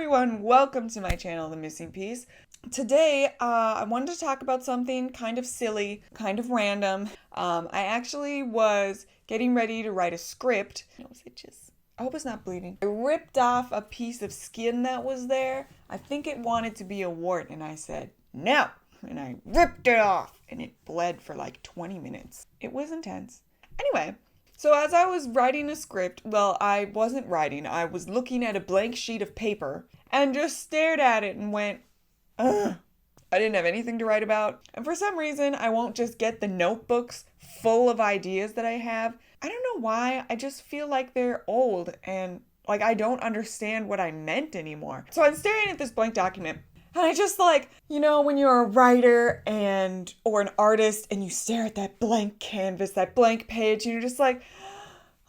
everyone, welcome to my channel, Themissingpiece. Today, I wanted to talk about something kind of silly, kind of random. I actually was getting ready to write a script. I hope it's not bleeding. I ripped off a piece of skin that was there. I think it wanted to be a wart, and I said, no! And I ripped it off, and it bled for like 20 minutes. It was intense. Anyway. So as I was writing a script, well, I wasn't writing, I was looking at a blank sheet of paper and just stared at it and went, ugh. I didn't have anything to write about. And for some reason, I won't just get the notebooks full of ideas that I have. I don't know why, I just feel like they're old and like I don't understand what I meant anymore. So I'm staring at this blank document. And I just when you're a writer or an artist and you stare at that blank canvas, that blank page, and you're just like,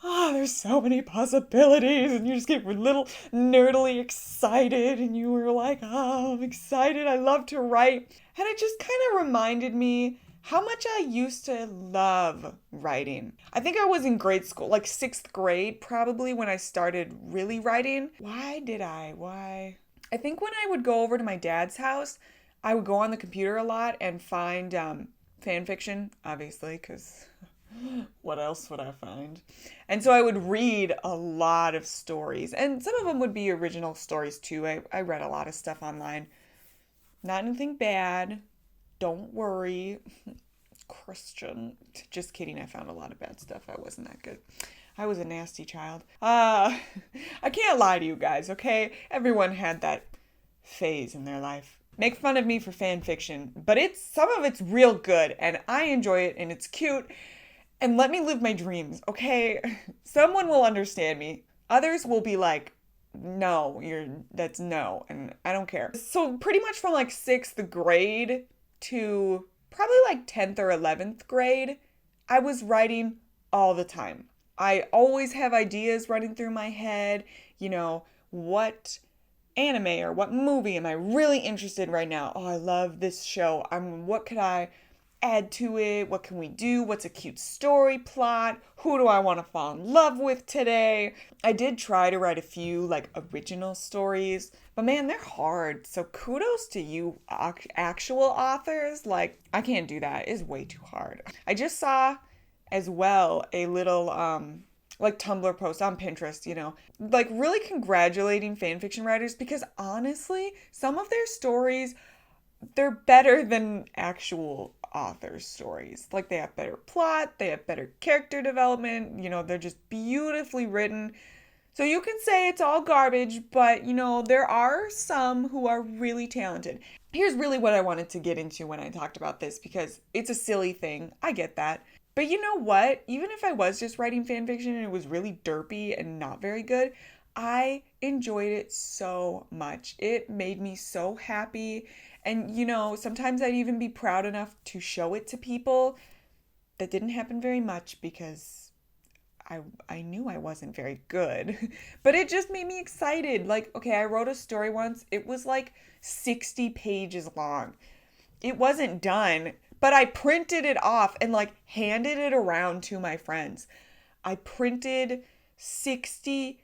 oh, there's so many possibilities. And you just get a little nerdily excited. And you were like, oh, I'm excited. I love to write. And it just kind of reminded me how much I used to love writing. I think I was in grade school, like 6th grade probably, when I started really writing. Why? I think when I would go over to my dad's house, I would go on the computer a lot and find fan fiction, obviously, because what else would I find? And so I would read a lot of stories, and some of them would be original stories too. I read a lot of stuff online. Not anything bad. Don't worry. Christian. Just kidding, I found a lot of bad stuff. I wasn't that good. I was a nasty child. I can't lie to you guys, okay? Everyone had that phase in their life. Make fun of me for fan fiction, but some of it's real good, and I enjoy it, and it's cute, and let me live my dreams, okay? Someone will understand me. Others will be like, no, that's no, and I don't care. So pretty much from like 6th grade to probably like 10th or 11th grade, I was writing all the time. I always have ideas running through my head, what anime or what movie am I really interested in right now? Oh, I love this show. What could I add to it? What can we do? What's a cute story plot? Who do I want to fall in love with today? I did try to write a few like original stories, but man, they're hard. So kudos to you actual authors. Like, I can't do that. It's way too hard. I just saw as well a little Tumblr post on Pinterest, really congratulating fanfiction writers, because honestly, some of their stories, they're better than actual authors' stories. Like, they have better plot, they have better character development, they're just beautifully written. So you can say it's all garbage, but there are some who are really talented. Here's really what I wanted to get into when I talked about this, because it's a silly thing. I get that. But you know what? Even if I was just writing fanfiction and it was really derpy and not very good, I enjoyed it so much. It made me so happy. And, sometimes I'd even be proud enough to show it to people. That didn't happen very much because I knew I wasn't very good. But it just made me excited. Like, okay, I wrote a story once. It was like 60 pages long. It wasn't done, but I printed it off and handed it around to my friends. I printed 60.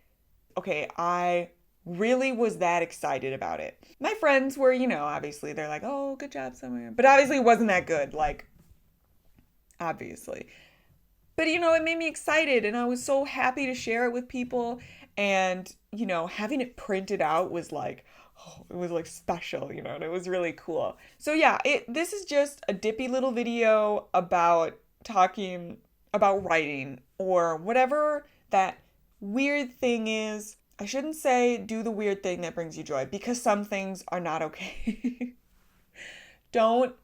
Okay, I really was that excited about it. My friends were, obviously they're like, oh, good job somewhere. But obviously it wasn't that good, obviously. But, it made me excited, and I was so happy to share it with people. And, having it printed out was it was special, and it was really cool. So yeah, this is just a dippy little video about talking about writing or whatever that weird thing is. I shouldn't say do the weird thing that brings you joy, because some things are not okay. Don't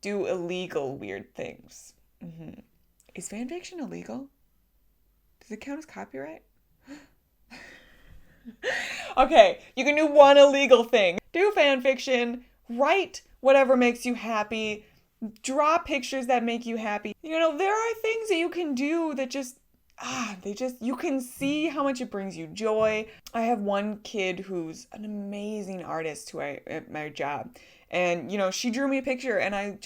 do illegal weird things. Mm-hmm. Is fanfiction illegal? Does it count as copyright? Okay, you can do one illegal thing. Do fan fiction, write whatever makes you happy, draw pictures that make you happy. There are things that you can do that you can see how much it brings you joy. I have one kid who's an amazing artist at my job. And, she drew me a picture, and I'm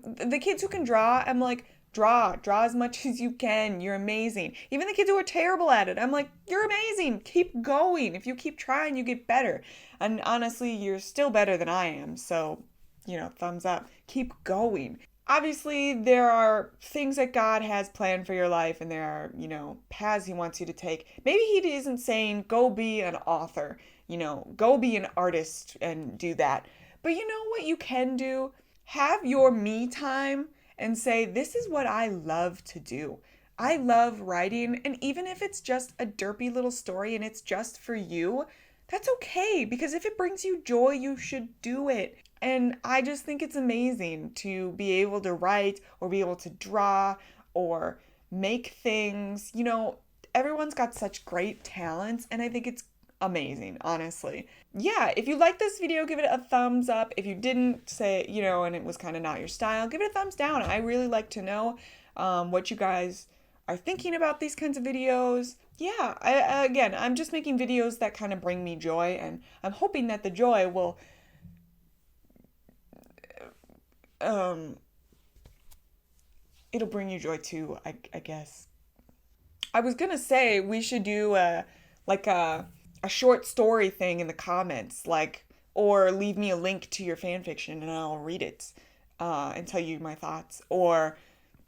the kids who can draw, I'm like, Draw as much as you can. You're amazing. Even the kids who are terrible at it, I'm like, you're amazing. Keep going. If you keep trying, you get better. And honestly, you're still better than I am. So, thumbs up. Keep going. Obviously, there are things that God has planned for your life, and there are, paths He wants you to take. Maybe He isn't saying, go be an author, go be an artist and do that. But you know what you can do? Have your me time and say, this is what I love to do. I love writing, and even if it's just a derpy little story and it's just for you, that's okay, because if it brings you joy, you should do it. And I just think it's amazing to be able to write or be able to draw or make things. Everyone's got such great talents, and I think it's amazing, honestly. Yeah, if you like this video, give it a thumbs up. If you didn't, say, and it was kind of not your style, give it a thumbs down. I really like to know what you guys are thinking about these kinds of videos. Yeah, I'm just making videos that kind of bring me joy, and I'm hoping that the joy will it'll bring you joy too, I guess. I was gonna say we should do a short story thing in the comments, or leave me a link to your fan fiction and I'll read it and tell you my thoughts, or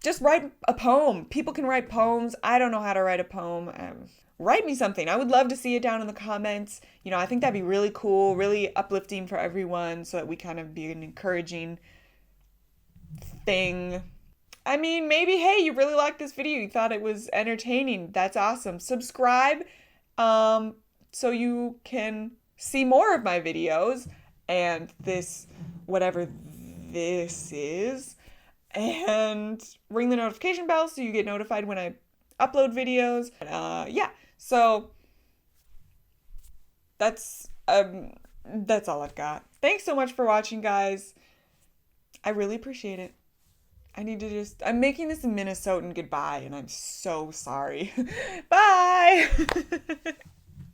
just write a poem. People can write poems. I don't know how to write a poem. Write me something. I would love to see it down in the comments. I think that'd be really cool, really uplifting for everyone, so that we kind of be an encouraging thing. I mean, maybe, hey, you really liked this video. You thought it was entertaining. That's awesome. Subscribe so you can see more of my videos and whatever this is, and ring the notification bell so you get notified when I upload videos. So that's all I've got. Thanks so much for watching, guys. I really appreciate it. I'm making this a Minnesotan goodbye, and I'm so sorry. Bye!